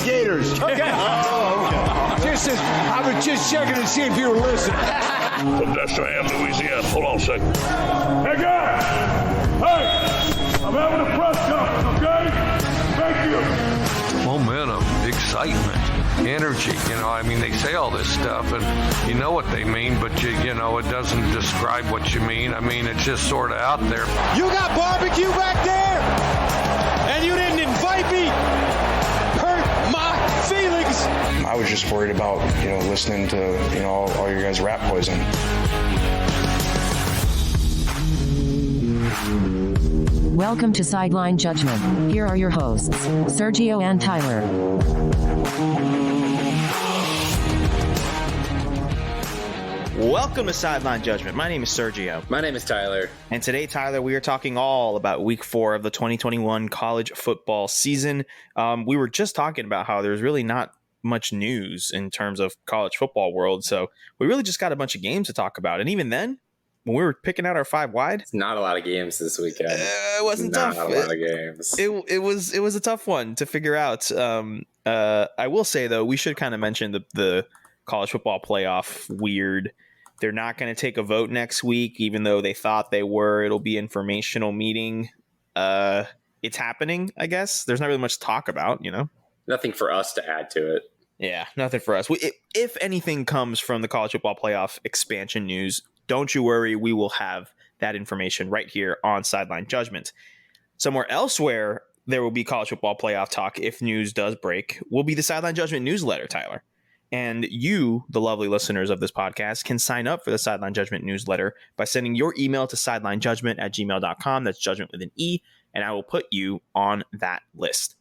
Gators. Okay. I was just checking to see if you were listening. Modesto A&amp, Louisiana. Hold on a second. Hey, guys! Hey! I'm having a press conference, okay? Thank you. Momentum, excitement, energy. They say all this stuff and you know what they mean, but it doesn't describe what you mean. It's just sort of out there. You got barbecue back there, and you didn't invite me. Hurt my feelings. I was just worried about, listening to, all your guys' rap poison. Welcome to Sideline Judgment. Here are your hosts, Sergio and Tyler. Welcome to Sideline Judgment. My name is Sergio. My name is Tyler. And today, Tyler, we are talking all about Week 4 of the 2021 college football season. We were just talking about how there's really not much news in terms of college football world, so we really just got a bunch of games to talk about. And even then, when we were picking out our 5 wide, it's not a lot of games this weekend. It wasn't not tough. Not a lot of games. It was a tough one to figure out. I will say though, we should kind of mention the college football playoff weird. They're not going to take a vote next week, even though they thought they were. It'll be informational meeting. It's happening, I guess. There's not really much to talk about, Nothing for us to add to it. Yeah, nothing for us. If anything comes from the college football playoff expansion news, don't you worry. We will have that information right here on Sideline Judgment. Somewhere elsewhere, there will be college football playoff talk if news does break, will be the Sideline Judgment newsletter, Tyler. And you, the lovely listeners of this podcast, can sign up for the Sideline Judgment newsletter by sending your email to sidelinejudgment@gmail.com. That's judgment with an E, and I will put you on that list.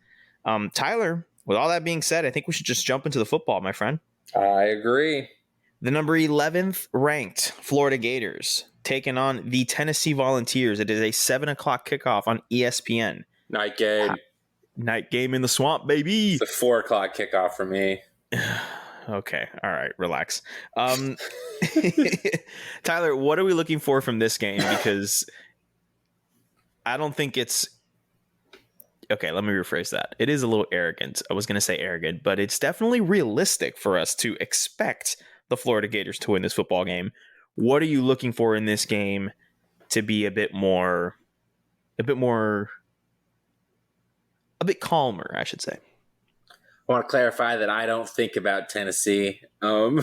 Tyler, with all that being said, I think we should just jump into the football, my friend. I agree. The number 11th ranked Florida Gators taking on the Tennessee Volunteers. It is a 7 o'clock kickoff on ESPN. Night game. Night game in the swamp, baby. It's a 4 o'clock kickoff for me. Okay. All right. Relax. Tyler, what are we looking for from this game? Because I don't think it's... Okay, let me rephrase that. It is a little arrogant. I was going to say arrogant, but it's definitely realistic for us to expect the Florida Gators to win this football game. What are you looking for in this game to be a bit calmer, I should say? I want to clarify that I don't think about Tennessee. I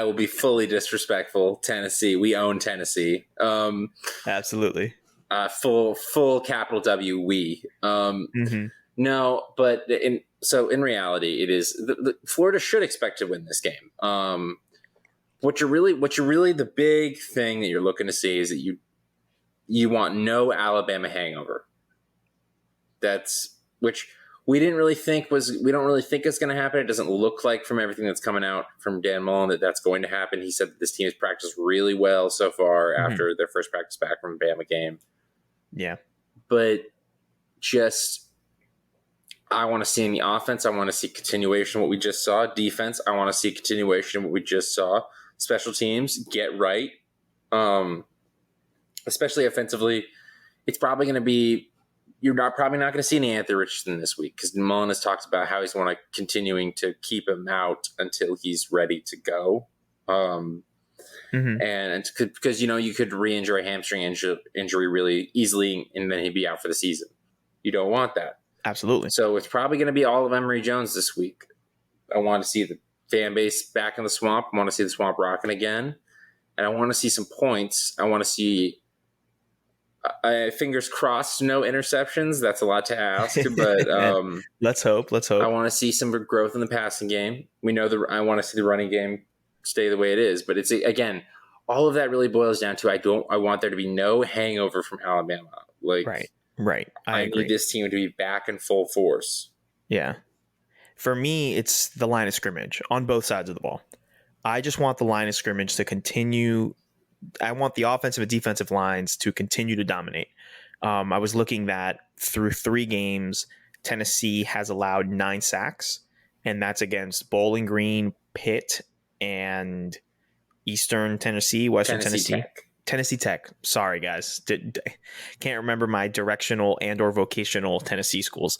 will be fully disrespectful. Tennessee, we own Tennessee. Absolutely. Full capital W. We. No, but in reality, it is Florida should expect to win this game. What you're really the big thing that you're looking to see is that you want no Alabama hangover. Which we don't really think is going to happen. It doesn't look like from everything that's coming out from Dan Mullen that's going to happen. He said that this team has practiced really well so far after their first practice back from a Bama game. Yeah. But I want to see in the offense, I want to see continuation of what we just saw. Defense, I want to see continuation of what we just saw. Special teams, get right. Especially offensively, it's probably going to be you're probably not going to see any Anthony Richardson this week because Mullen has talked about how he's continuing to keep him out until he's ready to go. And because you could re-injure a hamstring injury really easily, and then he'd be out for the season. You don't want that. Absolutely. So it's probably going to be all of Emory Jones this week. I want to see the fan base back in the swamp. I want to see the swamp rocking again, and I want to see some points. I want to see. Fingers crossed, no interceptions. That's a lot to ask, but let's hope. I want to see some growth in the passing game. We know I want to see the running game stay the way it is, but it's again, all of that really boils down to I want there to be no hangover from Alabama. Right. I agree. need this team to be back in full force. Yeah. For me, it's the line of scrimmage on both sides of the ball. I just want the line of scrimmage to continue. I want the offensive and defensive lines to continue to dominate. I was looking that through 3 games, Tennessee has allowed 9 sacks, and that's against Bowling Green, Pitt, and Eastern Tennessee, Western Tennessee. Tennessee Tech. Sorry, guys. Can't remember my directional and or vocational Tennessee schools.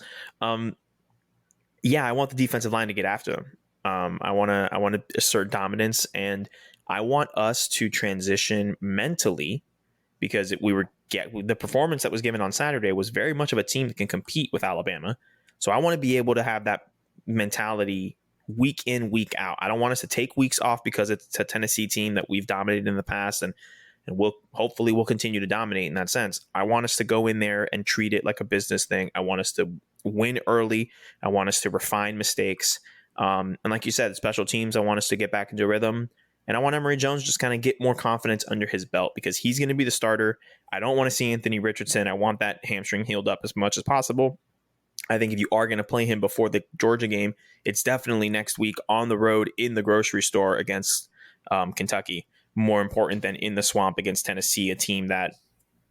Yeah, I want the defensive line to get after them. I want to assert dominance, and I want us to transition mentally, because the performance that was given on Saturday was very much of a team that can compete with Alabama. So I want to be able to have that mentality week in, week out. I don't want us to take weeks off because it's a Tennessee team that we've dominated in the past, and we'll continue to dominate in that sense. I want us to go in there and treat it like a business thing. I want us to win early. I want us to refine mistakes. And like you said, special teams, I want us to get back into rhythm. And I want Emory Jones just kind of get more confidence under his belt, because he's going to be the starter. I don't want to see Anthony Richardson. I want that hamstring healed up as much as possible. I think if you are going to play him before the Georgia game, it's definitely next week on the road in the grocery store against Kentucky. More important than in the swamp against Tennessee, a team that,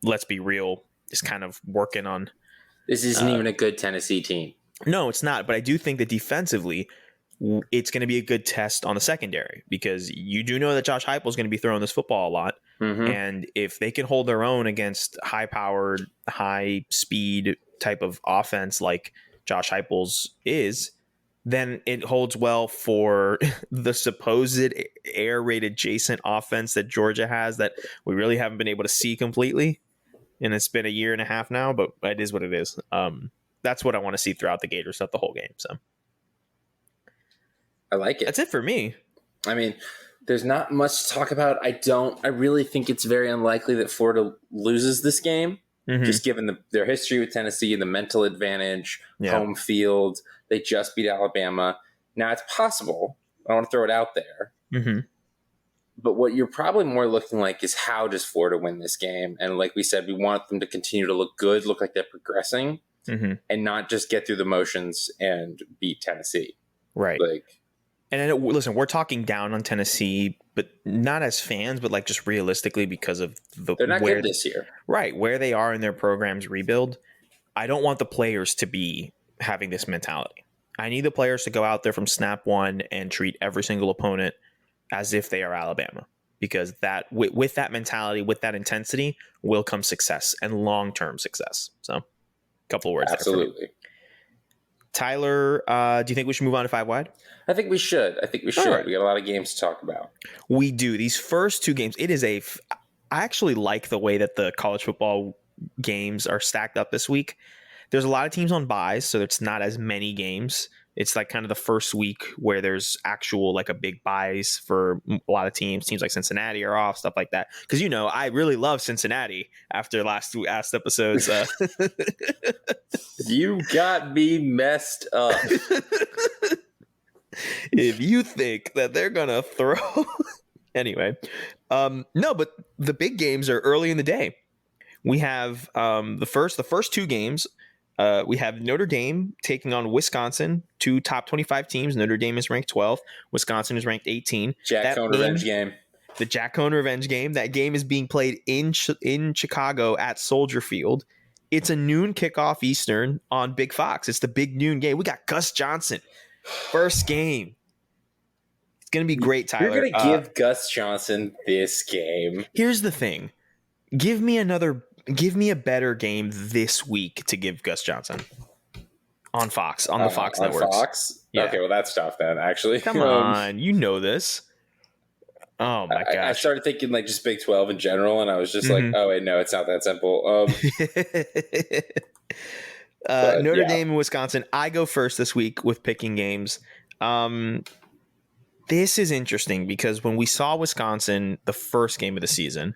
let's be real, is kind of working on. This isn't even a good Tennessee team. No, it's not. But I do think that defensively, it's going to be a good test on the secondary, because you do know that Josh Heupel is going to be throwing this football a lot. Mm-hmm. And if they can hold their own against high-powered, high-speed type of offense like Josh Heupel's is, then it holds well for the supposed air-raid adjacent offense that Georgia has that we really haven't been able to see completely. And it's been a year and a half now, but it is what it is. That's what I want to see throughout the Gators, not the whole game. So I like it. That's it for me. I mean, there's not much to talk about. I really think it's very unlikely that Florida loses this game, just given their history with Tennessee, the mental advantage, home field. They just beat Alabama. Now, it's possible. I want to throw it out there. Mm-hmm. But what you're probably more looking like is, how does Florida win this game? And like we said, we want them to continue to look good, look like they're progressing, and not just get through the motions and beat Tennessee. Right. And I know, listen, we're talking down on Tennessee, but not as fans, but like just realistically, because of they're not good this year. Right. Where they are in their program's rebuild. I don't want the players to be having this mentality. I need the players to go out there from snap one and treat every single opponent as if they are Alabama, because that with that mentality, with that intensity, will come success and long-term success. So a couple of words. Absolutely. Tyler, do you think we should move on to 5 wide? I think we should. Right. We got a lot of games to talk about. We do. These first 2 games, I actually like the way that the college football games are stacked up this week. There's a lot of teams on byes, so it's not as many games. It's like kind of the first week where there's actual like a big buys for a lot of teams. Teams like Cincinnati are off, stuff like that. Because, I really love Cincinnati after last episodes. You got me messed up. If you think that they're going to throw... Anyway. No, but the big games are early in the day. We have the first 2 games. We have Notre Dame taking on Wisconsin, 2 top 25 teams. Notre Dame is ranked 12th. Wisconsin is ranked 18. Jack Coan revenge game. The Jack Coan revenge game. That game is being played in Chicago at Soldier Field. It's a noon kickoff Eastern on Big Fox. It's the big noon game. We got Gus Johnson. First game. It's going to be great, Tyler. You're going to give Gus Johnson this game. Here's the thing. Give me a better game this week to give Gus Johnson on Fox, on the Fox networks. On Fox? Yeah. Okay, well, that's tough then, actually. Come on, you know this. Oh, my gosh. I started thinking like just Big 12 in general, and I was just like, oh, wait, no, it's not that simple. Notre Dame and Wisconsin. I go first this week with picking games. This is interesting because when we saw Wisconsin the first game of the season,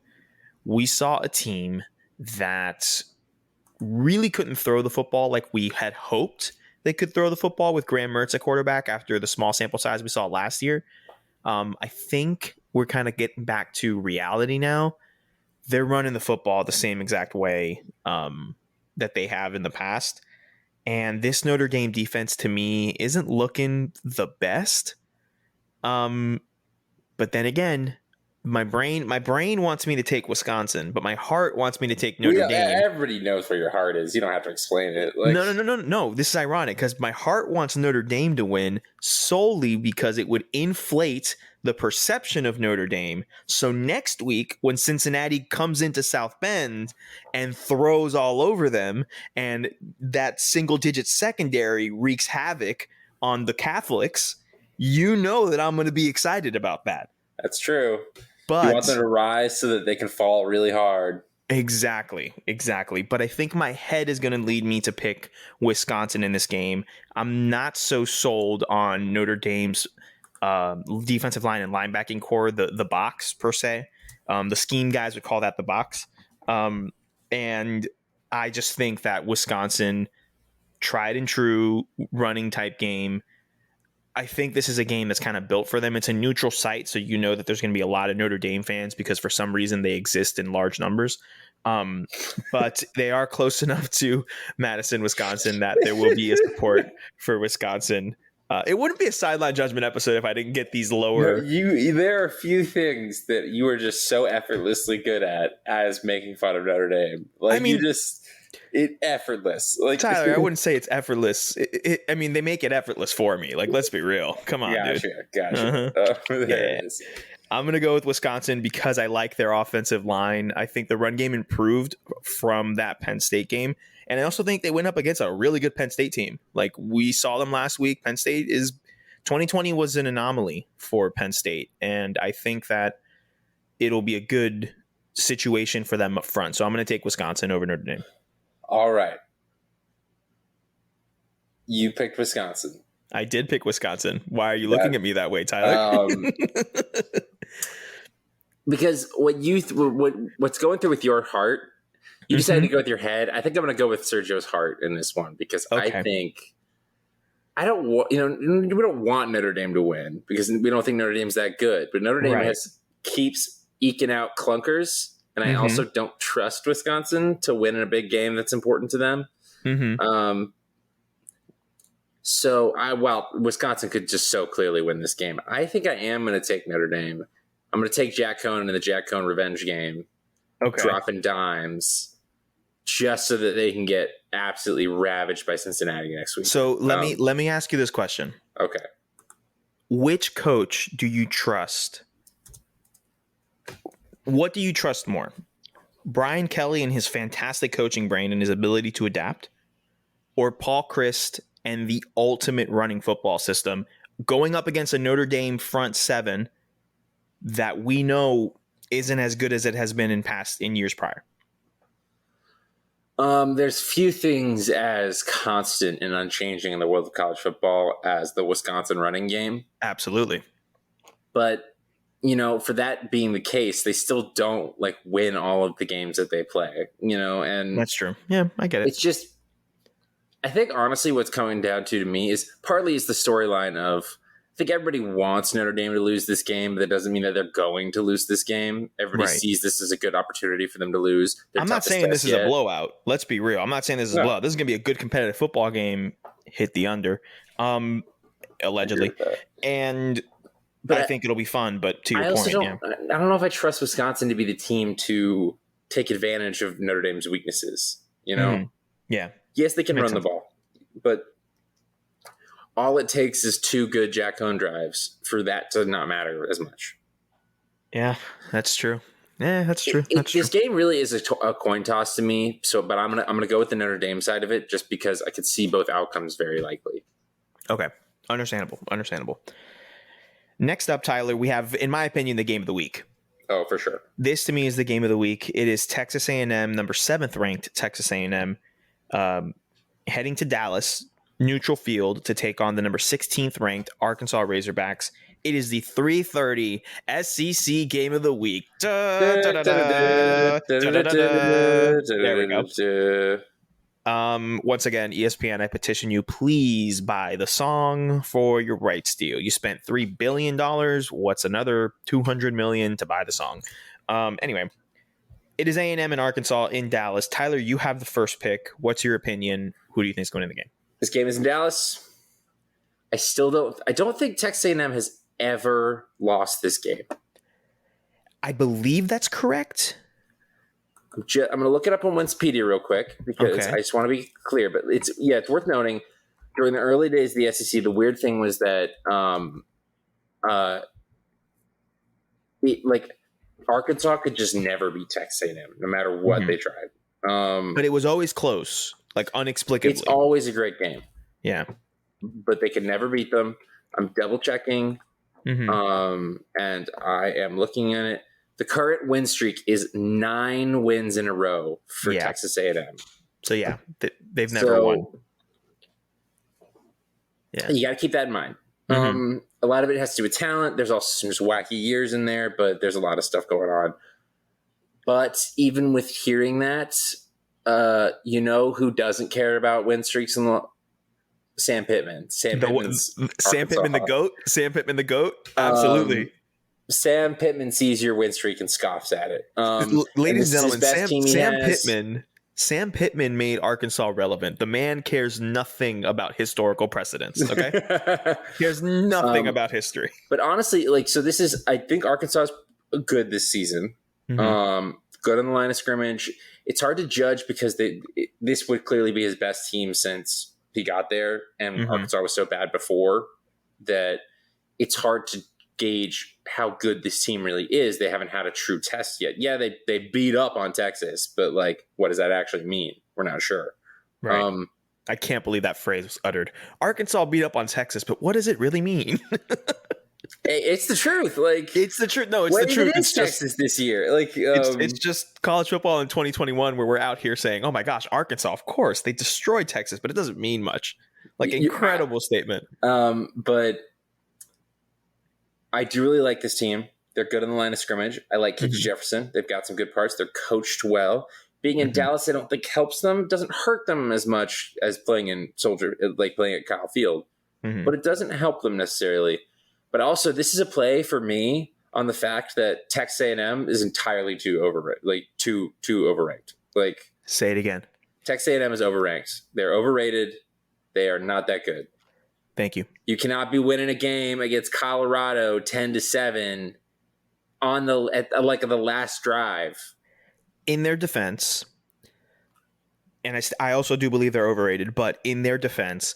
we saw a team that really couldn't throw the football like we had hoped they could throw the football with Graham Mertz at quarterback after the small sample size we saw last year. I think we're kind of getting back to reality now. They're running the football the same exact way that they have in the past. And this Notre Dame defense to me isn't looking the best. But then again, my brain wants me to take Wisconsin, but my heart wants me to take Notre Dame. Everybody knows where your heart is. You don't have to explain it. No. This is ironic because my heart wants Notre Dame to win solely because it would inflate the perception of Notre Dame. So next week, when Cincinnati comes into South Bend and throws all over them, and that single-digit secondary wreaks havoc on the Catholics, you know that I'm going to be excited about that. That's true. But you want them to rise so that they can fall really hard. Exactly. But I think my head is going to lead me to pick Wisconsin in this game. I'm not so sold on Notre Dame's defensive line and linebacking core, the box per se. The scheme guys would call that the box. And I just think that Wisconsin, tried and true running type game. I think this is a game that's kind of built for them. It's a neutral site, so you know that there's going to be a lot of Notre Dame fans because for some reason they exist in large numbers. But they are close enough to Madison, Wisconsin, that there will be a support for Wisconsin. It wouldn't be a sideline judgment episode if I didn't get these lower. No, there are a few things that you are just so effortlessly good at as making fun of Notre Dame. It's effortless. Tyler, I wouldn't say it's effortless. I mean, they make it effortless for me. Let's be real. Come on, dude. Gotcha. It is. I'm going to go with Wisconsin because I like their offensive line. I think the run game improved from that Penn State game. And I also think they went up against a really good Penn State team. We saw them last week. Penn State 2020 was an anomaly for Penn State. And I think that it'll be a good situation for them up front. So I'm going to take Wisconsin over Notre Dame. All right. You picked Wisconsin. I did pick Wisconsin. Why are you looking at me that way, Tyler? Because what's going through with your heart, you decided to go with your head. I think I'm going to go with Sergio's heart in this one because I think we don't want Notre Dame to win because we don't think Notre Dame's that good. But Notre Dame keeps eking out clunkers. And I also don't trust Wisconsin to win in a big game that's important to them. Wisconsin could just so clearly win this game. I think I am going to take Notre Dame. I'm going to take Jack Coan in the Jack Coan revenge game. Dropping dimes just so that they can get absolutely ravaged by Cincinnati next week. So let me ask you this question. Okay. Which coach do you trust? What do you trust more? Brian Kelly and his fantastic coaching brain and his ability to adapt, or Paul Chryst and the ultimate running football system going up against a Notre Dame front seven that we know isn't as good as it has been in years prior? There's few things as constant and unchanging in the world of college football as the Wisconsin running game. Absolutely. But for that being the case, they still don't win all of the games that they play, and that's true. Yeah, I get it. It's just, I think honestly what's coming down to me is partly the storyline of, I think everybody wants Notre Dame to lose this game, but that doesn't mean that they're going to lose this game. Everybody sees this as a good opportunity for them to lose. I'm not saying this is a blowout. Let's be real. I'm not saying this is a blowout. This is going to be a good competitive football game. Hit the under, allegedly. But I think it'll be fun, but to your point, I don't know if I trust Wisconsin to be the team to take advantage of Notre Dame's weaknesses, Yeah. Yes, they can run the ball, but all it takes is 2 good Jack Coan drives for that to not matter as much. Yeah, that's true. Yeah, that's true. This game really is a coin toss to me. But I'm gonna go with the Notre Dame side of it just because I could see both outcomes very likely. Okay, understandable. Next up, Tyler, we have, in my opinion, the game of the week. Oh, for sure. This, to me, is the game of the week. It is Texas A&M, number 7th ranked Texas A&M, heading to Dallas, neutral field, to take on the number 16th ranked Arkansas Razorbacks. It is the 3:30 SEC game of the week. There we go. Once again, ESPN, I petition you, please buy the song for your rights deal. You spent $3 billion. What's another $200 million to buy the song? Anyway, it is A&M in Arkansas in Dallas. Tyler, you have the first pick. What's your opinion? Who do you think is going to win the game? This game is in Dallas. I don't think Texas A&M has ever lost this game. I believe that's correct. I'm going to look it up on Wikipedia real quick because Okay. I just want to be clear. But it's worth noting during the early days of the SEC, the weird thing was that Arkansas could just never beat Texas A&M no matter what they tried. But it was always close, like inexplicably. It's always a great game. Yeah. But they could never beat them. I'm double checking, and I am looking at it. The current win streak is 9 wins in a row for Texas A&M. So yeah, they've never won. Yeah, you got to keep that in mind. A lot of it has to do with talent. There's also some just wacky years in there, but there's a lot of stuff going on. But even with hearing that, who doesn't care about win streaks in the Sam Pittman. Sam Pittman the GOAT. Sam Pittman the GOAT. Absolutely. Sam Pittman sees your win streak and scoffs at it. Ladies and gentlemen, Sam Pittman made Arkansas relevant. The man cares nothing about historical precedents. Okay, cares nothing about history. But honestly, I think Arkansas is good this season. Good on the line of scrimmage. It's hard to judge because this would clearly be his best team since he got there, and Arkansas was so bad before that it's hard to gauge how good this team really is. They haven't had a true test yet. Yeah, they beat up on Texas, but what does that actually mean? We're not sure. Right. I can't believe that phrase was uttered. Arkansas beat up on Texas, but what does it really mean? It's the truth. It's the truth. No, it's the truth. It's Texas this year. It's just college football in 2021 where we're out here saying, "Oh my gosh, Arkansas! Of course they destroyed Texas," but it doesn't mean much. Incredible statement. But I do really like this team. They're good on the line of scrimmage. I like KJ Jefferson. They've got some good parts. They're coached well. Being in Dallas, I don't think helps them. Doesn't hurt them as much as playing in playing at Kyle Field. But it doesn't help them necessarily. But also, this is a play for me on the fact that Texas A&M is entirely too overrated. Too overranked. Say it again. Texas A&M is overranked. They're overrated. They are not that good. Thank you. You cannot be winning a game against Colorado 10-7 on the last drive. In their defense, and I also do believe they're overrated, but in their defense,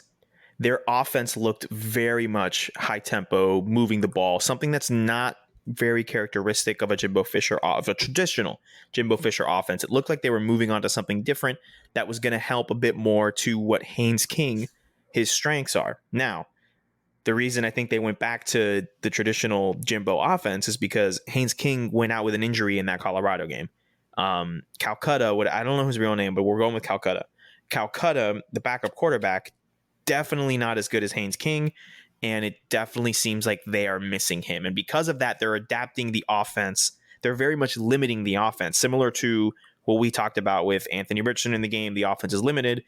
their offense looked very much high tempo, moving the ball, something that's not very characteristic of a traditional Jimbo Fisher offense. It looked like they were moving on to something different that was going to help a bit more to what Haynes King, his strengths are. Now, the reason I think they went back to the traditional Jimbo offense is because Haynes King went out with an injury in that Colorado game. Calcutta, I don't know his real name, but we're going with Calcutta. Calcutta, the backup quarterback, definitely not as good as Haynes King, and it definitely seems like they are missing him. And because of that, they're adapting the offense. They're very much limiting the offense, similar to what we talked about with Anthony Richardson in the game. The offense is limited,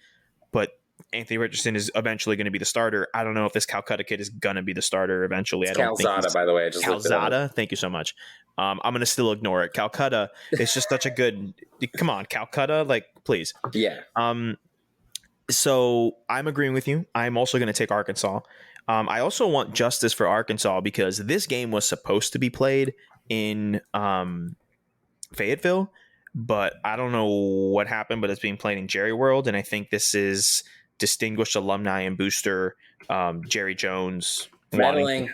but Anthony Richardson is eventually going to be the starter. I don't know if this Calcutta kid is going to be the starter eventually. Calzada, by the way. Calzada, thank you so much. I'm going to still ignore it. Calcutta is just such a good – come on, Calcutta, please. Yeah. So I'm agreeing with you. I'm also going to take Arkansas. I also want justice for Arkansas because this game was supposed to be played in Fayetteville, but I don't know what happened, but it's being played in Jerry World, and I think this is distinguished alumni and booster Jerry Jones meddling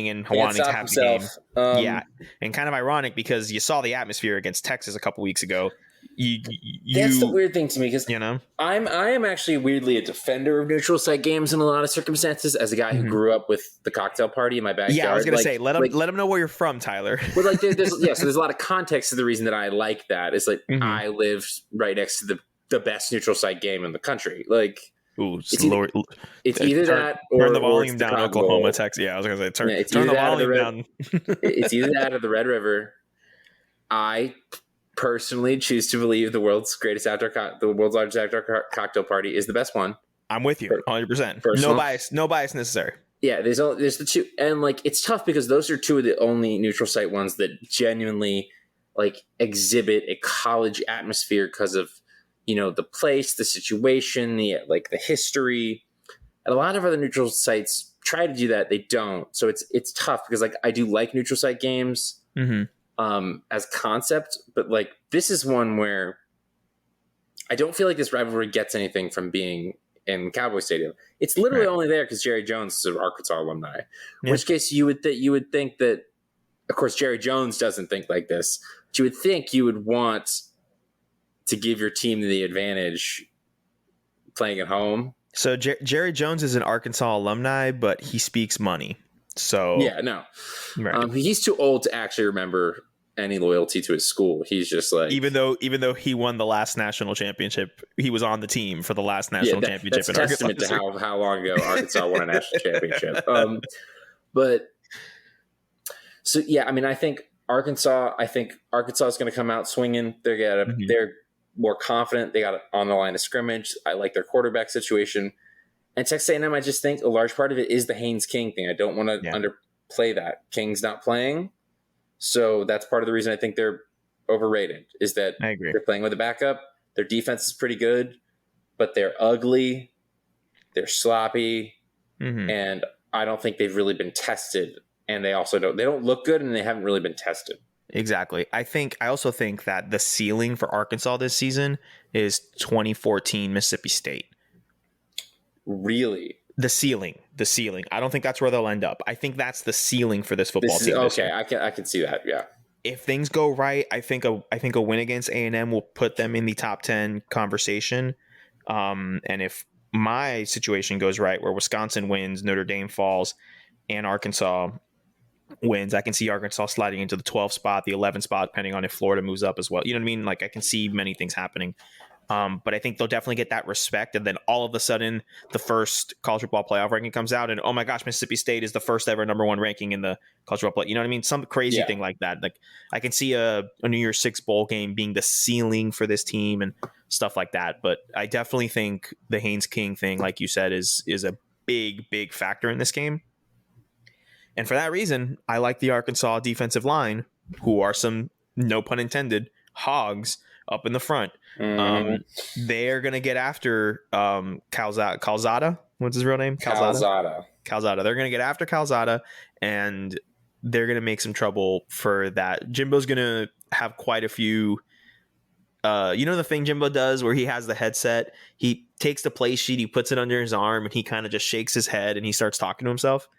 and wanting to have the game. And kind of ironic because you saw the atmosphere against Texas a couple weeks ago. That's the weird thing to me because I am actually weirdly a defender of neutral site games in a lot of circumstances as a guy who grew up with the cocktail party in my backyard. Yeah, I was gonna say let them know where you're from, Tyler. But so there's a lot of context to the reason that I like that. It's I live right next to the best neutral site game in the country. It's either that or turn the volume down, Oklahoma, Texas. Yeah, I was gonna say turn the volume down. It's either that or the Red River. I personally choose to believe the world's largest outdoor cocktail party is the best one. I'm with you 100%. No bias necessary. Yeah, there's the two, and it's tough because those are two of the only neutral site ones that genuinely exhibit a college atmosphere because of the place, the situation, the history. And a lot of other neutral sites try to do that, they don't. So it's tough because I do like neutral site games. as concept, but like this is one where I don't feel like this rivalry gets anything from being in Cowboy Stadium. It's literally only there because Jerry Jones is an Arkansas alumni. In which case you would think that, of course, Jerry Jones doesn't think like this, but you would think you would want to give your team the advantage playing at home. So Jerry Jones is an Arkansas alumni, but he speaks money. So yeah, no, he's too old to actually remember any loyalty to his school. He's just like, even though he won the last national championship, he was on the team for the last national championship. That's a testament to how long ago Arkansas won a national championship. But so yeah, I mean, I think Arkansas is going to come out swinging. They're more confident. They got it on the line of scrimmage. I like their quarterback situation. And Texas A&M, I just think a large part of it is the Haynes King thing. I don't want to underplay that. King's not playing. So that's part of the reason I think they're overrated, is that I agree. They're playing with a backup. Their defense is pretty good, but they're ugly. They're sloppy. And I don't think they've really been tested. And they don't look good, and they haven't really been tested. Exactly. I also think that the ceiling for Arkansas this season is 2014 Mississippi State. Really? The ceiling. I don't think that's where they'll end up. I think that's the ceiling for this football team. Okay, I can see that. Yeah. If things go right, I think a win against A&M will put them in the top 10 conversation. And if my situation goes right, where Wisconsin wins, Notre Dame falls, and Arkansas wins, I can see Arkansas sliding into the 12th spot, the 11th spot, depending on if Florida moves up as well. You know what I mean? Like, I can see many things happening. But I think they'll definitely get that respect. And then all of a sudden, the first college football playoff ranking comes out, and oh my gosh, Mississippi State is the first ever number 1 ranking in the college football play. You know what I mean? Some crazy thing like that. Like, I can see a New Year's Six bowl game being the ceiling for this team and stuff like that. But I definitely think the Haynes King thing, like you said, is a big factor in this game. And for that reason, I like the Arkansas defensive line, who are some, no pun intended, hogs up in the front. They're going to get after Calzada. What's his real name? Calzada. They're going to get after Calzada, and they're going to make some trouble for that. Jimbo's going to have quite a few. You know the thing Jimbo does where he has the headset? He takes the play sheet, he puts it under his arm, and he kind of just shakes his head and he starts talking to himself.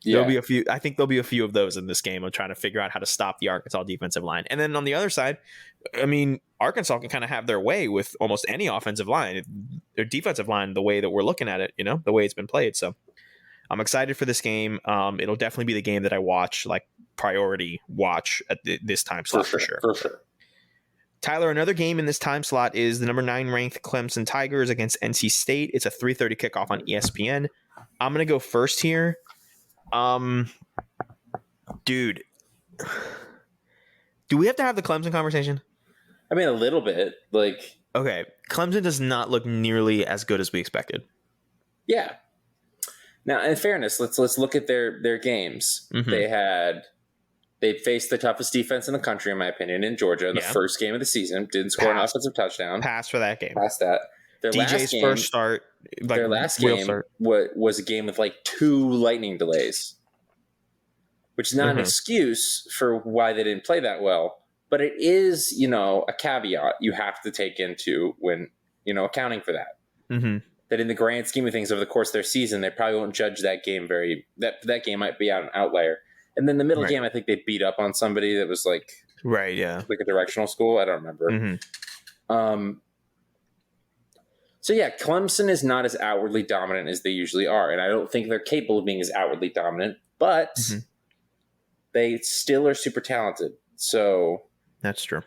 Yeah. There'll be a few. I think there'll be a few of those in this game of trying to figure out how to stop the Arkansas defensive line. And then on the other side, I mean, Arkansas can kind of have their way with almost any offensive line, their defensive line, the way that we're looking at it, you know, the way it's been played. So I'm excited for this game. It'll definitely be the game that I watch, like priority watch at this time slot for sure. For sure. Tyler, another game in this time slot is the number 9 ranked Clemson Tigers against NC State. It's a 3:30 kickoff on ESPN. I'm going to go first here. Dude, do we have to have the Clemson conversation? I mean, a little bit. Like, okay, Clemson does not look nearly as good as we expected. Yeah. Now, in fairness, let's look at their games. They faced the toughest defense in the country, in my opinion, in Georgia in the first game of the season. Didn't score an offensive touchdown. Passed for that game. Passed that. DJ's first start. Like, their last game was a game with like 2 lightning delays, which is not an excuse for why they didn't play that well, but it is, you know, a caveat you have to take into when, you know, accounting for that. That in the grand scheme of things over the course of their season, they probably won't judge that game that game might be an outlier. And then the middle game, I think they beat up on somebody that was like like a directional school. I don't remember. So yeah, Clemson is not as outwardly dominant as they usually are, and I don't think they're capable of being as outwardly dominant, but they still are super talented. So that's true.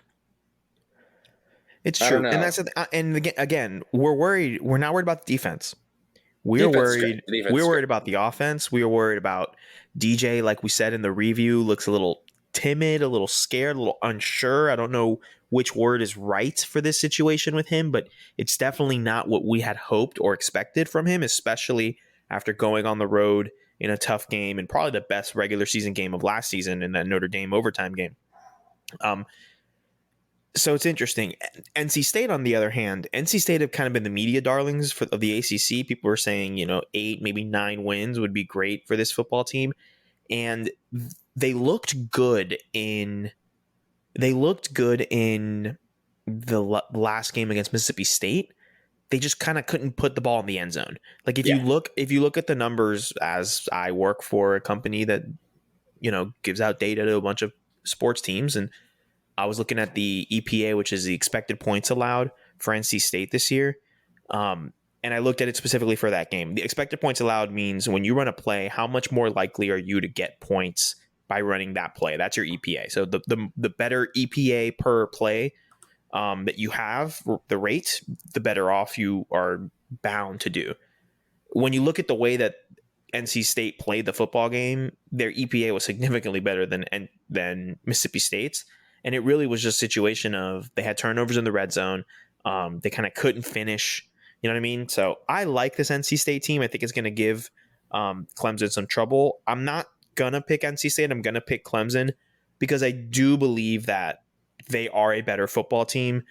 It's true, and that's again, we're worried. We're not worried about the defense. We're worried. We're worried about the offense. We are worried about DJ. Like we said in the review, looks a little timid, a little scared, a little unsure. I don't know which word is right for this situation with him, but it's definitely not what we had hoped or expected from him, especially after going on the road in a tough game and probably the best regular season game of last season in that Notre Dame overtime game. So it's interesting. NC State, on the other hand, NC State have kind of been the media darlings of the ACC. People were saying, 8, maybe 9 wins would be great for this football team. And they looked good in they looked good in the last game against Mississippi State. They just kind of couldn't put the ball in the end zone. Like if you look at the numbers, as I work for a company that, gives out data to a bunch of sports teams, and I was looking at the EPA, which is the expected points allowed for NC State this year. And I looked at it specifically for that game. The expected points allowed means when you run a play, how much more likely are you to get points by running that play? That's your EPA. So the better EPA per play that you have, the rate, the better off you are bound to do. When you look at the way that NC State played the football game, their EPA was significantly better than Mississippi State's. And it really was just a situation of they had turnovers in the red zone. They kind of couldn't finish. You know what I mean? So I like this NC State team. I think it's going to give Clemson some trouble. I'm not going to pick NC State. I'm going to pick Clemson because I do believe that they are a better football team.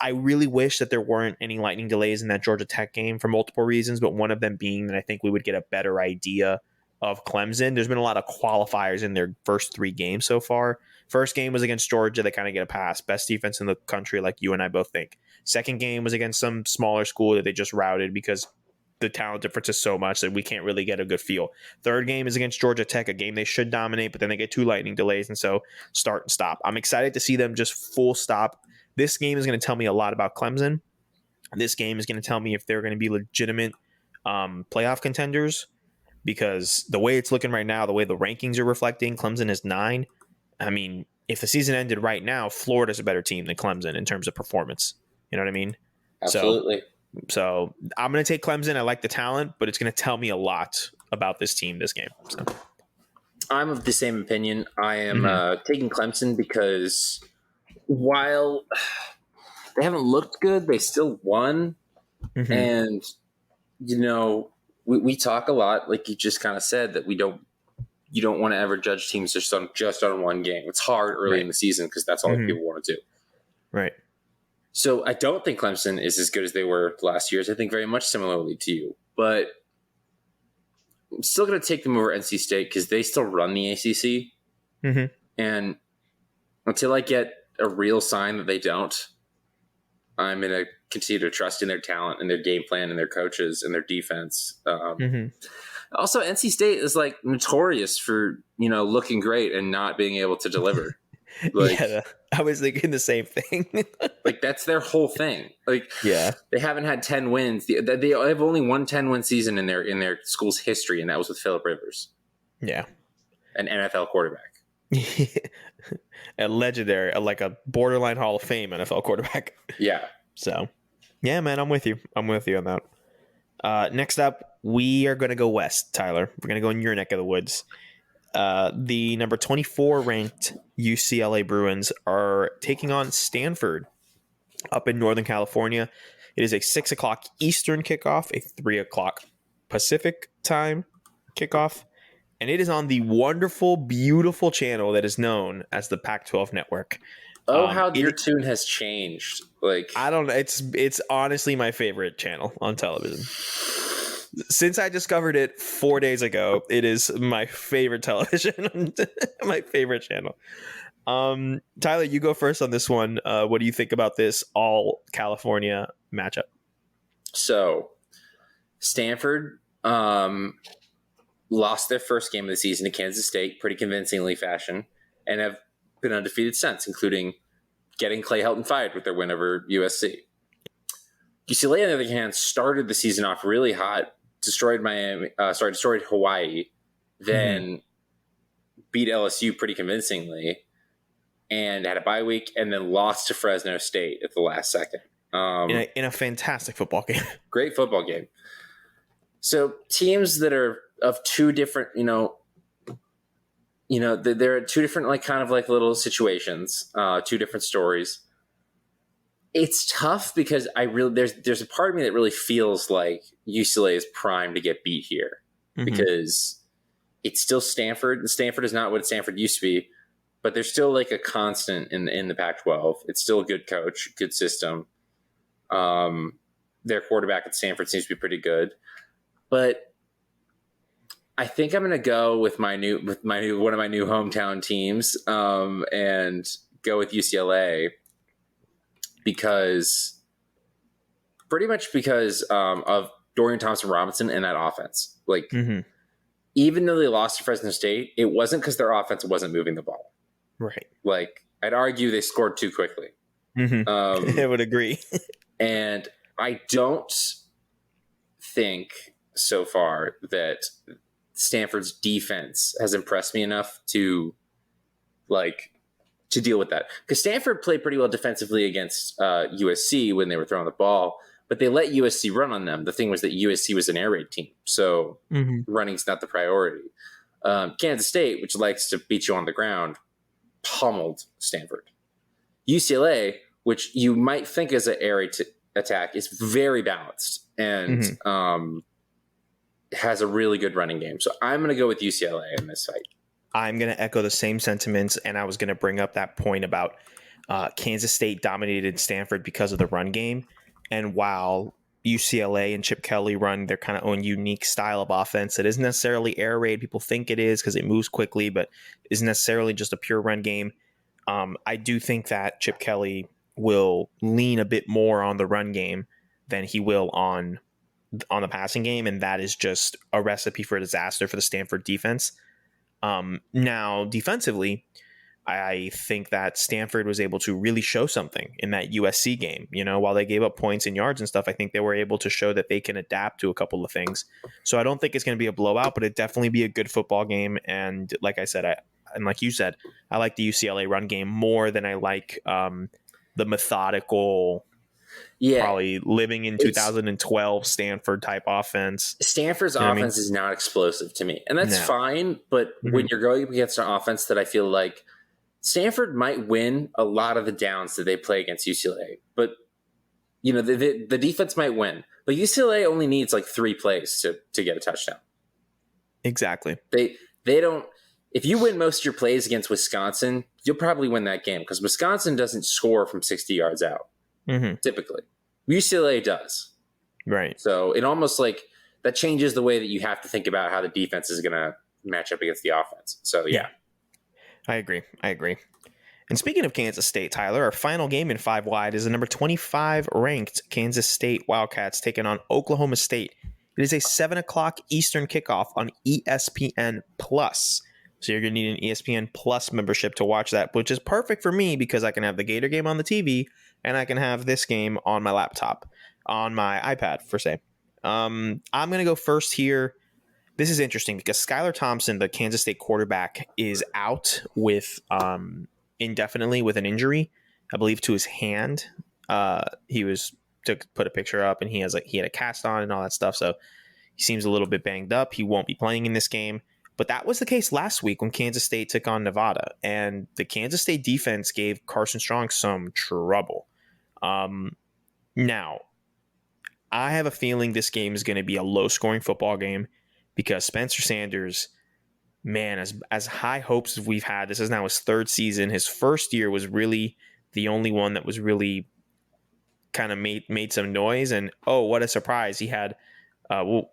I really wish that there weren't any lightning delays in that Georgia Tech game for multiple reasons, but one of them being that I think we would get a better idea of Clemson. There's been a lot of qualifiers in their first 3 games so far. First game was against Georgia. They kind of get a pass. Best defense in the country, like you and I both think. Second game was against some smaller school that they just routed because the talent difference is so much that we can't really get a good feel. Third game is against Georgia Tech, a game they should dominate, but then they get 2 lightning delays, and so start and stop. I'm excited to see them just full stop. This game is going to tell me a lot about Clemson. This game is going to tell me if they're going to be legitimate playoff contenders, because the way it's looking right now, the way the rankings are reflecting, Clemson is 9. I mean, if the season ended right now, Florida's a better team than Clemson in terms of performance. You know what I mean? Absolutely. So I'm going to take Clemson. I like the talent, but it's going to tell me a lot about this team, this game. So I'm of the same opinion. I am taking Clemson because while they haven't looked good, they still won. And, we talk a lot, like you just kind of said, that you don't want to ever judge teams just on one game. It's hard early in the season because that's all people want to do. Right. So I don't think Clemson is as good as they were last year. I think very much similarly to you. But I'm still going to take them over NC State because they still run the ACC. And until I get a real sign that they don't, I'm going to continue to trust in their talent and their game plan and their coaches and their defense. Also, NC State is like notorious for, looking great and not being able to deliver. Yeah, I was thinking the same thing. Like that's their whole thing. Like, yeah, they haven't had 10 wins. They have only one 10-win season in their school's history, and that was with Phillip Rivers. Yeah, an NFL quarterback, a legendary, like a borderline Hall of Fame NFL quarterback. Yeah. So, yeah, man, I'm with you. I'm with you on that. Next up, we are going to go west, Tyler. We're going to go in your neck of the woods. The number 24 ranked UCLA Bruins are taking on Stanford up in Northern California. It is a 6 o'clock Eastern kickoff, a 3 o'clock Pacific time kickoff, and it is on the wonderful, beautiful channel that is known as the Pac-12 Network. Oh, how your tune has changed! Like I don't know, it's honestly my favorite channel on television. Since I discovered it 4 days ago, it is my favorite television, my favorite channel. Tyler, you go first on this one. What do you think about this all California matchup? So, Stanford lost their first game of the season to Kansas State pretty convincingly fashion and have been undefeated since, including getting Clay Helton fired with their win over USC. UCLA, on the other hand, started the season off really hot, destroyed Hawaii, then beat LSU pretty convincingly, and had a bye week, and then lost to Fresno State at the last second. In a fantastic football game. Great football game. So teams that are of two different, they're two different, like kind of like little situations, two different stories. It's tough because there's a part of me that really feels like UCLA is primed to get beat here because it's still Stanford, and Stanford is not what Stanford used to be, but they're still like a constant in the Pac-12. It's still a good coach, good system. Their quarterback at Stanford seems to be pretty good, but I think I'm going to go with one of my new hometown teams, and go with UCLA because of Dorian Thompson-Robinson and that offense. Like, even though they lost to Fresno State, it wasn't because their offense wasn't moving the ball. Right. Like, I'd argue they scored too quickly. I would agree. And I don't think so far that Stanford's defense has impressed me enough to deal with that. Because Stanford played pretty well defensively against USC when they were throwing the ball, but they let USC run on them. The thing was that USC was an air raid team, so running's not the priority. Kansas State, which likes to beat you on the ground, pummeled Stanford. UCLA, which you might think is an air raid attack, is very balanced and has a really good running game. So I'm going to go with UCLA in this fight. I'm going to echo the same sentiments, and I was going to bring up that point about Kansas State dominated Stanford because of the run game. And while UCLA and Chip Kelly run their kind of own unique style of offense that isn't necessarily air raid, people think it is because it moves quickly, but isn't necessarily just a pure run game. I do think that Chip Kelly will lean a bit more on the run game than he will on the passing game, and that is just a recipe for disaster for the Stanford defense. Now, defensively, I think that Stanford was able to really show something in that USC game. You know, while they gave up points and yards and stuff, I think they were able to show that they can adapt to a couple of things. So I don't think it's going to be a blowout, but it'd definitely be a good football game. And like I said, and like you said, I like the UCLA run game more than I like the methodical, probably living in 2012 Stanford type offense. Stanford's offense is not explosive to me, and that's fine. But when you're going up against an offense that I feel like Stanford might win a lot of the downs that they play against UCLA, but you know the defense might win. But UCLA only needs like 3 plays to get a touchdown. Exactly. They don't. If you win most of your plays against Wisconsin, you'll probably win that game because Wisconsin doesn't score from 60 yards out. Typically, UCLA does. Right. So it almost like that changes the way that you have to think about how the defense is going to match up against the offense. So yeah. I agree. And speaking of Kansas State, Tyler, our final game in 5 wide is the number 25 ranked Kansas State Wildcats taking on Oklahoma State. It is a 7:00 Eastern kickoff on ESPN Plus. So you're going to need an ESPN Plus membership to watch that, which is perfect for me because I can have the Gator game on the TV and I can have this game on my laptop, on my iPad, per se. I'm going to go first here. This is interesting because Skylar Thompson, the Kansas State quarterback, is out with indefinitely with an injury, I believe, to his hand. He was to put a picture up, and he had a cast on and all that stuff. So he seems a little bit banged up. He won't be playing in this game. But that was the case last week when Kansas State took on Nevada, and the Kansas State defense gave Carson Strong some trouble. Now, I have a feeling this game is going to be a low-scoring football game because Spencer Sanders, man, as high hopes as we've had, this is now his 3rd season. His first year was really the only one that was really kind of made some noise, and what a surprise! He had Tylan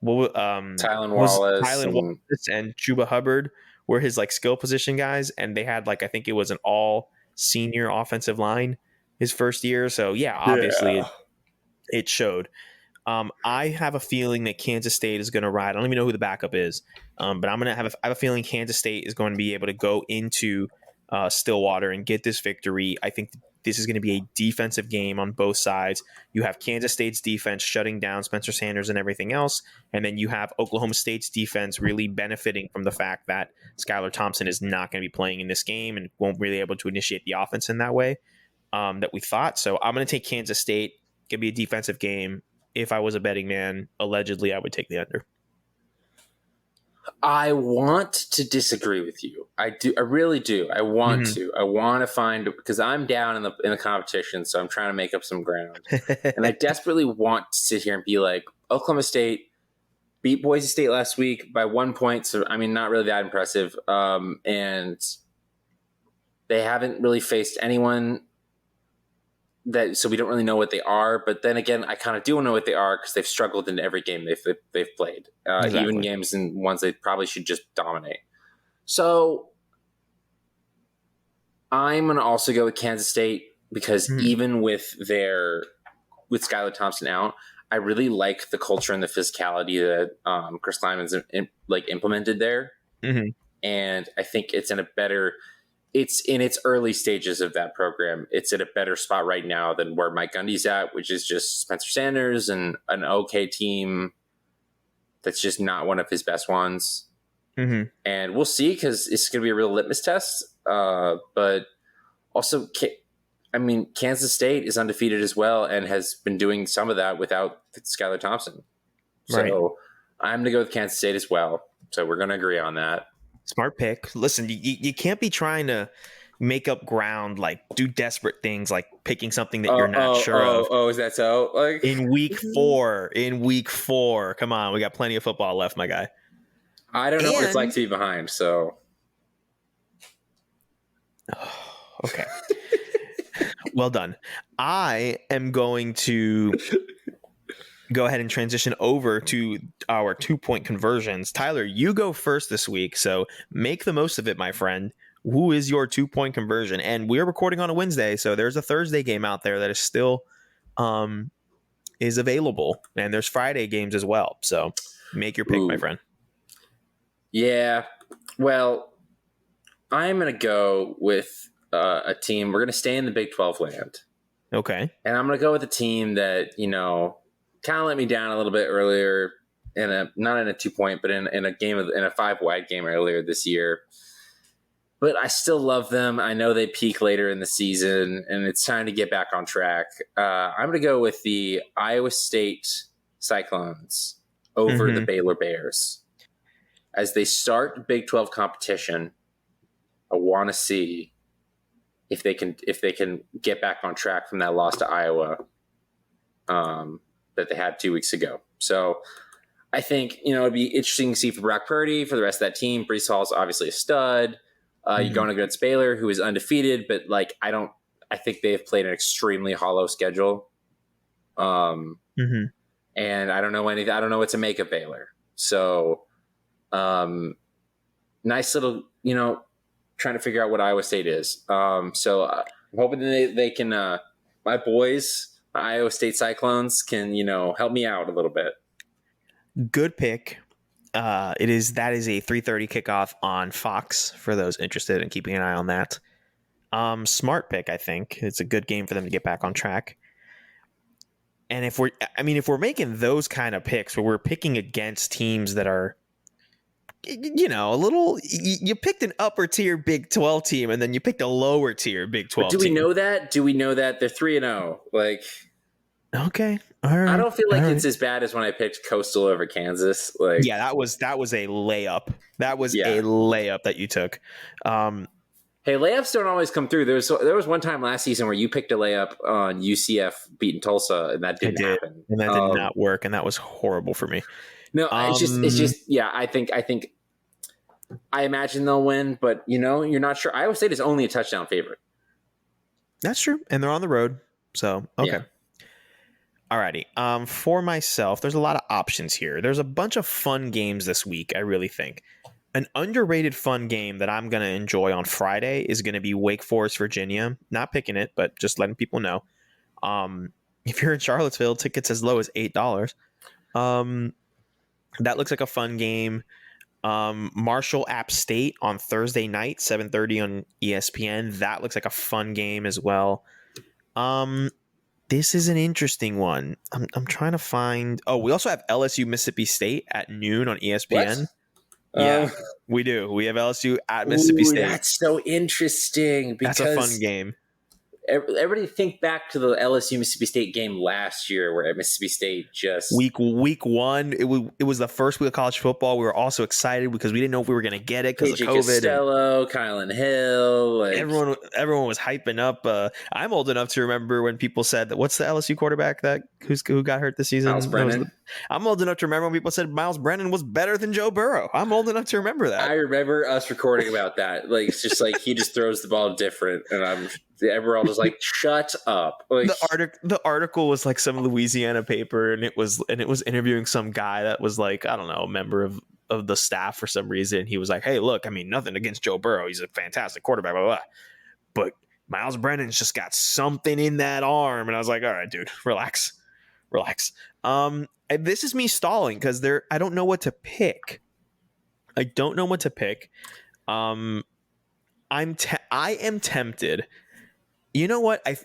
Wallace and Chuba Hubbard were his skill position guys, and they had I think it was an all senior offensive line his first year. So obviously it showed. I have a feeling that Kansas State is going to ride. I don't even know who the backup is, but I have a feeling Kansas State is going to be able to go into Stillwater and get this victory. I think this is going to be a defensive game on both sides. You have Kansas State's defense shutting down Spencer Sanders and everything else, and then you have Oklahoma State's defense really benefiting from the fact that Skylar Thompson is not going to be playing in this game and won't really be able to initiate the offense in that way that we thought. So I'm going to take Kansas State. It's going to be a defensive game. If I was a betting man, allegedly, I would take the under. I want to disagree with you. I do. I really do. I want to. I want to find, because I'm down in the competition, so I'm trying to make up some ground. And I desperately want to sit here and be like, Oklahoma State beat Boise State last week by 1 point. So, I mean, not really that impressive. And they haven't really faced anyone so we don't really know what they are. But then again, I kind of do know what they are because they've struggled in every game they've played, Exactly. Even games and ones they probably should just dominate. So I'm going to also go with Kansas State because even with Skylar Thompson out, I really like the culture and the physicality that Chris Lyman's implemented there. Mm-hmm. And I think it's in its early stages of that program. It's at a better spot right now than where Mike Gundy's at, which is just Spencer Sanders and an okay team that's just not one of his best ones. Mm-hmm. And we'll see, because it's going to be a real litmus test. But also, Kansas State is undefeated as well and has been doing some of that without Skylar Thompson. So right. I'm going to go with Kansas State as well. So we're going to agree on that. Smart pick. Listen, you can't be trying to make up ground, like do desperate things like picking something that you're not sure of. Oh, is that so? Like in week four. Come on, we got plenty of football left, my guy. I don't know what it's like to be behind, so okay. Well done. I am going to go ahead and transition over to our 2-point conversions. Tyler, you go first this week, so make the most of it, my friend. Who is your 2-point conversion? And we're recording on a Wednesday, so there's a Thursday game out there that is still is available, and there's Friday games as well. So make your pick, my friend. Yeah, well, I'm going to go with a team. We're going to stay in the Big 12 land. Okay. And I'm going to go with a team that, kind of let me down a little bit earlier not in a 2-point, but in a 5-wide game earlier this year. But I still love them. I know they peak later in the season, and it's time to get back on track. I'm going to go with the Iowa State Cyclones over the Baylor Bears. As they start Big 12 competition, I want to see if they can get back on track from that loss to Iowa that they had 2 weeks ago. So I think, it'd be interesting to see for Brock Purdy, for the rest of that team. Breece Hall's obviously a stud. You're going against Baylor, who is undefeated, but I think they have played an extremely hollow schedule. And I don't know anything. I don't know what to make of Baylor. So nice little, trying to figure out what Iowa State is. So I'm hoping they can, my boys, my Iowa State Cyclones can, help me out a little bit. Good pick. That is a 3:30 kickoff on Fox for those interested in keeping an eye on that. Smart pick, I think. It's a good game for them to get back on track. And if we're making those kind of picks where we're picking against teams that are, a little, you picked an upper tier Big 12 team and then you picked a lower tier Big 12 team. Do we know that they're 3-0? Like, okay. All right. I don't feel like it's as bad as when I picked Coastal over Kansas. Like, yeah, that was a layup. That was a layup that you took. Hey, layups don't always come through. There was one time last season where you picked a layup on UCF beating Tulsa, and that didn't happen. And that did not work, and that was horrible for me. No, it's just. Yeah, I think. I imagine they'll win, but you're not sure. Iowa State is only a touchdown favorite. That's true, and they're on the road, so okay. Yeah. Alrighty. For myself, there's a lot of options here. There's a bunch of fun games this week, I really think. An underrated fun game that I'm going to enjoy on Friday is going to be Wake Forest, Virginia. Not picking it, but just letting people know. If you're in Charlottesville, tickets as low as $8. That looks like a fun game. Marshall App State on Thursday night, 7:30 on ESPN. That looks like a fun game as well. This is an interesting one. I'm trying to find. Oh, we also have LSU Mississippi State at noon on ESPN. What? Yeah, we do. We have LSU at Mississippi State. That's so interesting. Because that's a fun game. Everybody think back to the LSU Mississippi State game last year, where Mississippi State just week one. It was the first week of college football. We were also excited because we didn't know if we were going to get it because of COVID. Costello, Kylan Hill, everyone was hyping up. I'm old enough to remember when people said that. What's the LSU quarterback who got hurt this season? Miles Brennan. I'm old enough to remember when people said Miles Brennan was better than Joe Burrow. I'm old enough to remember that. I remember us recording about that. Like, it's just like he just throws the ball different, and everyone was like, "Shut up!" Like, the article was like some Louisiana paper, and it was interviewing some guy that was like, I don't know, a member of the staff for some reason. He was like, "Hey, look, nothing against Joe Burrow. He's a fantastic quarterback." Blah, blah, blah. but Miles Brennan's just got something in that arm. And I was like, all right, dude, relax. And this is me stalling because I don't know what to pick. I am tempted. You know what? I'm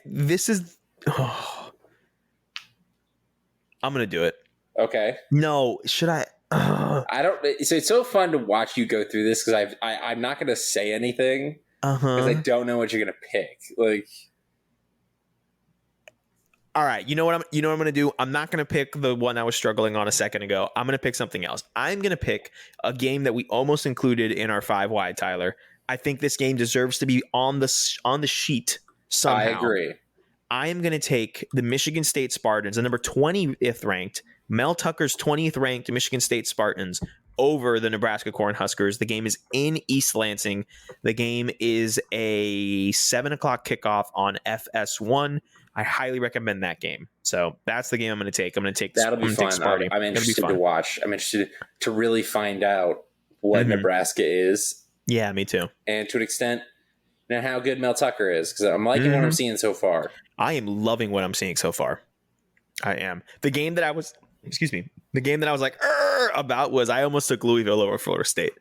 going to do it. Okay. No, should I? I don't. So it's so fun to watch you go through this because I'm not going to say anything because I don't know what you're going to pick. Like, all right, you know what I'm going to do? I'm not going to pick the one I was struggling on a second ago. I'm going to pick something else. I'm going to pick a game that we almost included in our 5 wide, Tyler. I think this game deserves to be on the sheet somehow. I agree. I am going to take the Michigan State Spartans, the number 20th ranked, Mel Tucker's 20th ranked Michigan State Spartans over the Nebraska Cornhuskers. The game is in East Lansing. The game is a 7 o'clock kickoff on FS1. I highly recommend that game. So that's the game I'm going to take. I'm going to take that'll be fun. I'm interested to watch. I'm interested to really find out what Nebraska is. Yeah, me too. And to an extent, now how good Mel Tucker is, because I'm liking what I'm seeing so far. I am loving what I'm seeing so far. I am. The game that I was like about was I almost took Louisville over Florida State.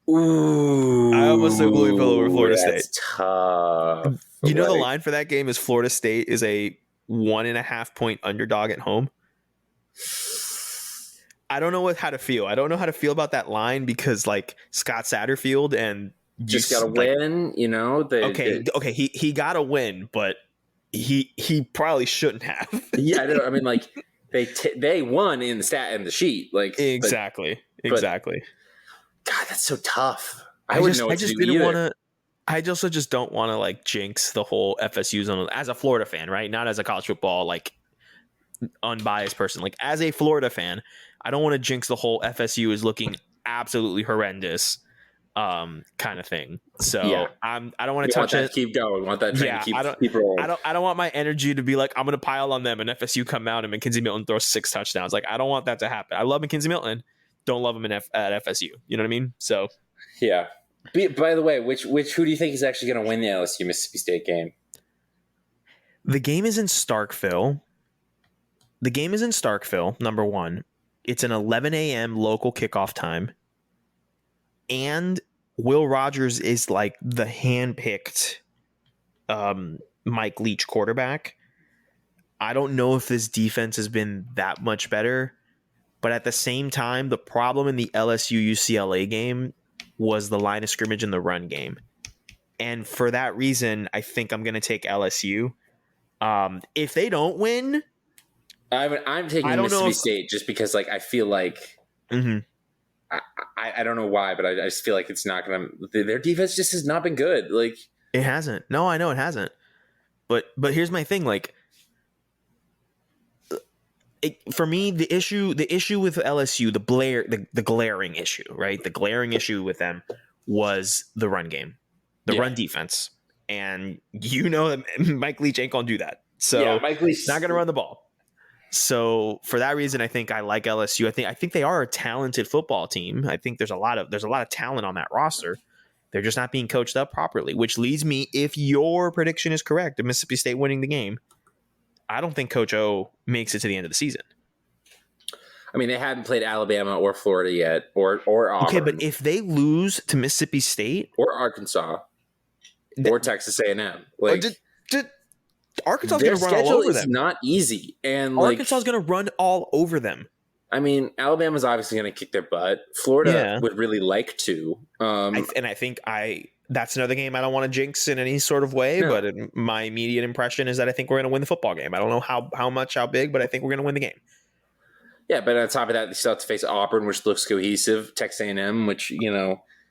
Ooh, I almost took Louisville over Florida that's State. Tough. You know, the line for that game is Florida State is a 1.5 point underdog at home. I don't know how to feel. I don't know how to feel about that line because like Scott Satterfield and just got to win, you know. Okay, he got to win, but he probably shouldn't have. Yeah, I mean, like they won in the sheet, like exactly. God, that's so tough. I wouldn't know what to do either. I also just don't want to like jinx the whole FSU zone as a Florida fan, right? Not as a college football like unbiased person. Like as a Florida fan, I don't want to jinx the whole FSU is looking absolutely horrendous kind of thing. So yeah. I don't want to touch it. Keep going. Want that train to keep rolling. I don't want my energy to be like I'm going to pile on them and FSU come out and McKenzie Milton throws 6 touchdowns. Like I don't want that to happen. I love McKenzie Milton. Don't love him at FSU. You know what I mean? So yeah. By the way, who do you think is actually going to win the LSU Mississippi State game? The game is in Starkville. Number one. It's an 11 a.m. local kickoff time. And Will Rogers is like the handpicked Mike Leach quarterback. I don't know if this defense has been that much better. But at the same time, the problem in the LSU UCLA game was the line of scrimmage in the run game. And for that reason, I think I'm going to take LSU. If they don't win, I'm taking Mississippi State just because like I feel like I don't know why, but I just feel like it's not going to. Their defense just has not been good. Like it hasn't. No, I know it hasn't. But here's my thing. Like for me, the issue with LSU, the glaring issue, right? The glaring issue with them was the run game, run defense, and you know that Mike Leach ain't gonna do that. So Mike Leach's not gonna run the ball. So for that reason, I think I like LSU. I think they are a talented football team. I think there's a lot of talent on that roster. They're just not being coached up properly, which leads me, if your prediction is correct, of Mississippi State winning the game, I don't think Coach O makes it to the end of the season. I mean, they haven't played Alabama or Florida yet, or Auburn. Okay, but if they lose to Mississippi State or Arkansas or Texas A&M, like Arkansas is going to run all over them. It's not easy, and Arkansas is going to run all over them. I mean, Alabama's obviously going to kick their butt. Florida would really like to, I think that's another game I don't want to jinx in any sort of way. No. But my immediate impression is that I think we're going to win the football game. I don't know how big, but I think we're going to win the game. Yeah, but on top of that, they still have to face Auburn, which looks cohesive. Texas A&M, which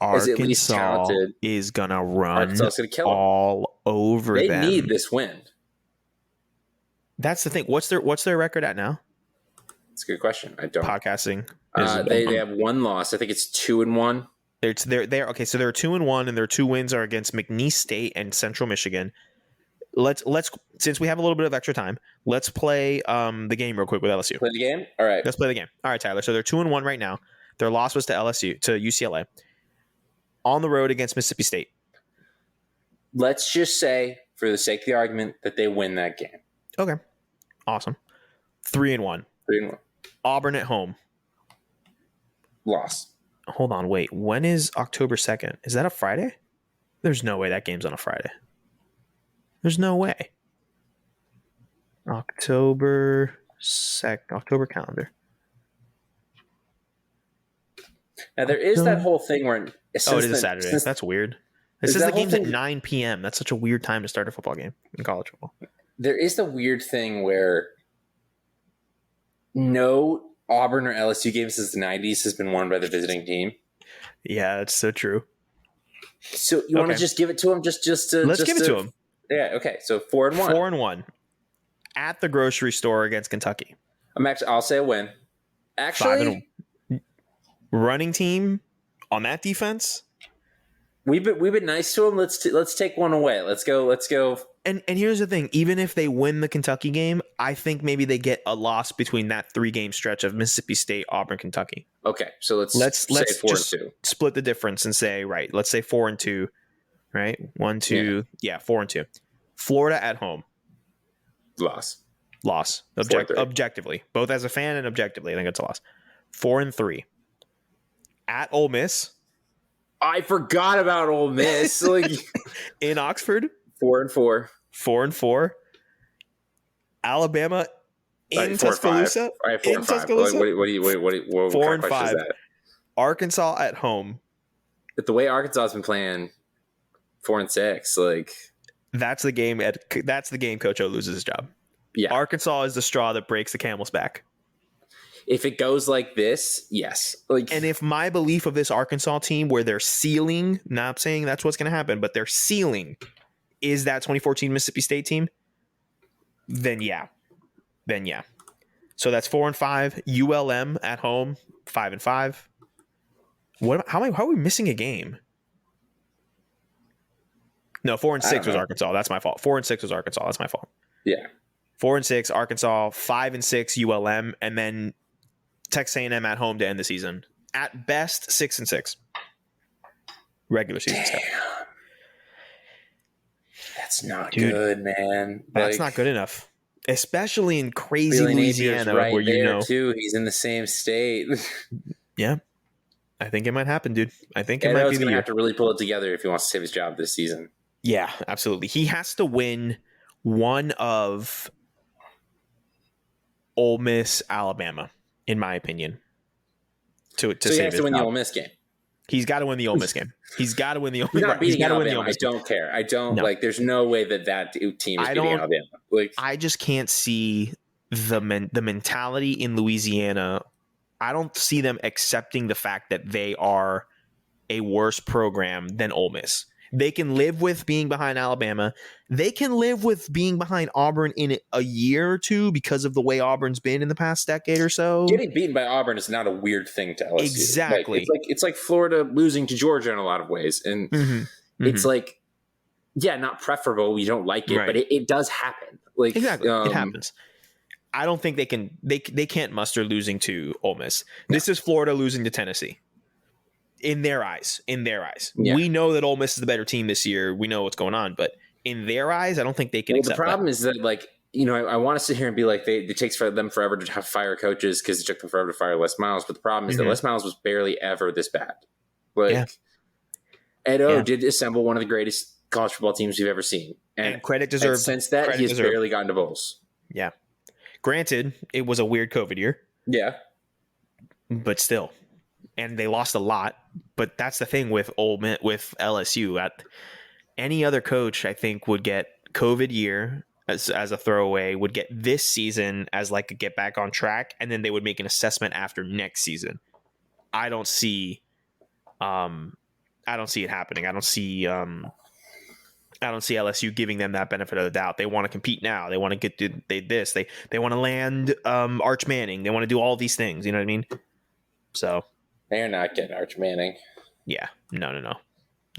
Arkansas is at least talented, is going to run Arkansas gonna kill all over them. They need this win. That's the thing. What's their record at now? It's a good question. I don't podcasting. They have one loss. I think it's 2-1. They're okay. So they're 2-1, and their 2 wins are against McNeese State and Central Michigan. Let's since we have a little bit of extra time, let's play the game real quick with LSU. Play the game? All right. Let's play the game. All right, Tyler. So they're 2-1 right now. Their loss was to UCLA. On the road against Mississippi State. let's just say, for the sake of the argument, that they win that game. Okay. Awesome. 3-1. 3-1. Auburn at home. Loss. Hold on, wait. When is October 2nd? Is that a Friday? There's no way that game's on a Friday. There's no way. October calendar. Now, there is that whole thing where... It is a Saturday. That's weird. It says the game's at 9 p.m. That's such a weird time to start a football game in college football. There is the weird thing where no Auburn or LSU game since the 90s has been won by the visiting team. Yeah, that's so true. So you want to just give it to them? Let's give it to them. Yeah, okay. So 4-1. 4-1. At the grocery store against Kentucky. I'll say a win. Actually, running team on that defense. We've been nice to them. Let's take one away. Let's go. And here's the thing: even if they win the Kentucky game, I think maybe they get a loss between that 3-game stretch of Mississippi State, Auburn, Kentucky. Okay, so let's say 4-2. Split the difference and say let's say 4-2, right? 1-2, 4-2. Florida at home. Loss. Objectively, both as a fan and objectively, I think it's a loss. 4-3. At Ole Miss. I forgot about Ole Miss. In Oxford. 4-4. 4-4. Alabama in Tuscaloosa. In Tuscaloosa. What 4-5. Arkansas at home. But the way Arkansas has been playing, 4-6, that's the game. That's the game Coach O loses his job. Yeah. Arkansas is the straw that breaks the camel's back. If it goes like this, yes. And if my belief of this Arkansas team, where their ceiling, not saying that's what's going to happen, but their ceiling is that 2014 Mississippi State team, then yeah. So that's 4-5. ULM at home, 5-5. How are we missing a game? No, 4-6 was Arkansas. That's my fault. 4-6 was Arkansas. That's my fault. Yeah. 4-6 Arkansas, 5-6 ULM, and then Texas A&M at home to end the season. At best, 6-6. Regular season stuff. That's not good, man. That's not good enough, especially in crazy Louisiana, where too. He's in the same state. Yeah, I think it might happen, dude. I think it might be the year. Have to really pull it together if he wants to save his job this season. Yeah, absolutely. He has to win one of Ole Miss, Alabama, in my opinion. So he has to win the Ole Miss game. He's got to win the Ole Miss game. He's got to win the Ole Miss game. He's got to win the Ole Miss game. I don't care. I don't there's no way that team is beating Alabama. I just can't see the mentality in Louisiana. I don't see them accepting the fact that they are a worse program than Ole Miss. They can live with being behind Alabama. They can live with being behind Auburn in a year or two because of the way Auburn's been in the past decade or so. Getting beaten by Auburn is not a weird thing to LSU. Exactly. It's like Florida losing to Georgia in a lot of ways. And it's not preferable. We don't like it, but it does happen. Exactly. It happens. I don't think they can't muster losing to Ole Miss. This is Florida losing to Tennessee. In their eyes. Yeah. We know that Ole Miss is the better team this year. We know what's going on, but in their eyes, I don't think they can accept that. The problem is that, I want to sit here and be like, it takes them forever to fire coaches because it took them forever to fire Les Miles, but the problem is that Les Miles was barely ever this bad. Ed O did assemble one of the greatest college football teams we've ever seen. And credit deserved. Since that, he has barely gotten to bowls. Yeah. Granted, it was a weird COVID year. Yeah. But still. And they lost a lot, but that's the thing with LSU. Any other coach, I think, would get COVID year as a throwaway, would get this season as a get back on track, and then they would make an assessment after next season. I don't see it happening. I don't see LSU giving them that benefit of the doubt. They want to compete now. They want to get They want to land Arch Manning. They want to do all these things. You know what I mean? So. They're not getting Arch Manning. Yeah. No.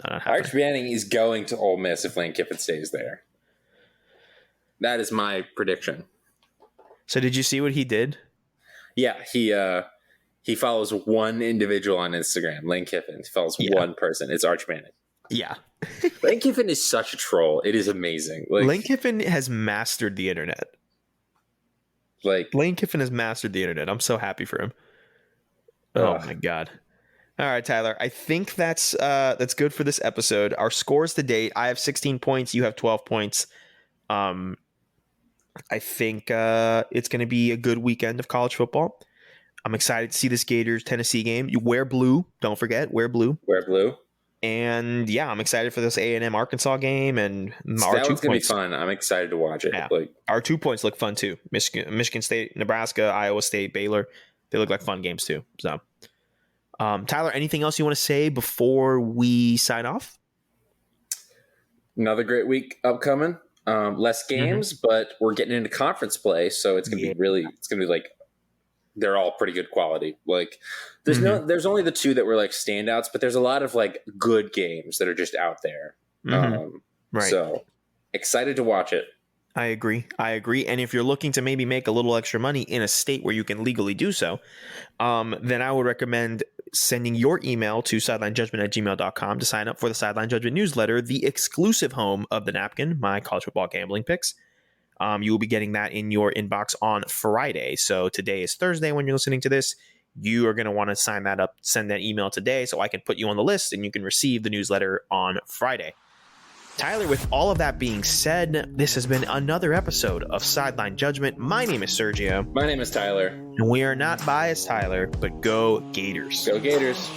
Arch Manning is going to Ole Miss if Lane Kiffin stays there. That is my prediction. So did you see what he did? Yeah, he follows one individual on Instagram, Lane Kiffin. He follows one person. It's Arch Manning. Yeah. Lane Kiffin is such a troll. It is amazing. Like, Lane Kiffin has mastered the internet. Lane Kiffin has mastered the internet. I'm so happy for him. Oh my God. All right, Tyler. I think that's good for this episode. Our scores to date: I have 16 points. You have 12 points. I think it's going to be a good weekend of college football. I'm excited to see this Gators Tennessee game. You wear blue. Don't forget, wear blue. Wear blue. And yeah, I'm excited for this A&M Arkansas game. And that one's gonna be fun. I'm excited to watch it. Yeah. Our 2 points look fun too. Michigan State, Nebraska, Iowa State, Baylor. They look like fun games too. So, Tyler, anything else you want to say before we sign off? Another great week upcoming. Less games, but we're getting into conference play, so it's gonna be it's gonna be like they're all pretty good quality. Like there's only the two that were like standouts, but there's a lot of like good games that are just out there. Right. So excited to watch it. I agree. And if you're looking to maybe make a little extra money in a state where you can legally do so, then I would recommend sending your email to sidelinejudgment@gmail.com to sign up for the Sideline Judgment newsletter, the exclusive home of the Napkin, my college football gambling picks. You will be getting that in your inbox on Friday. So today is Thursday when you're listening to this. You are going to want to sign that up, send that email today so I can put you on the list and you can receive the newsletter on Friday. Tyler, with all of that being said, this has been another episode of Sideline Judgment. My name is Sergio. My name is Tyler. And we are not biased, Tyler, but go Gators. Go Gators.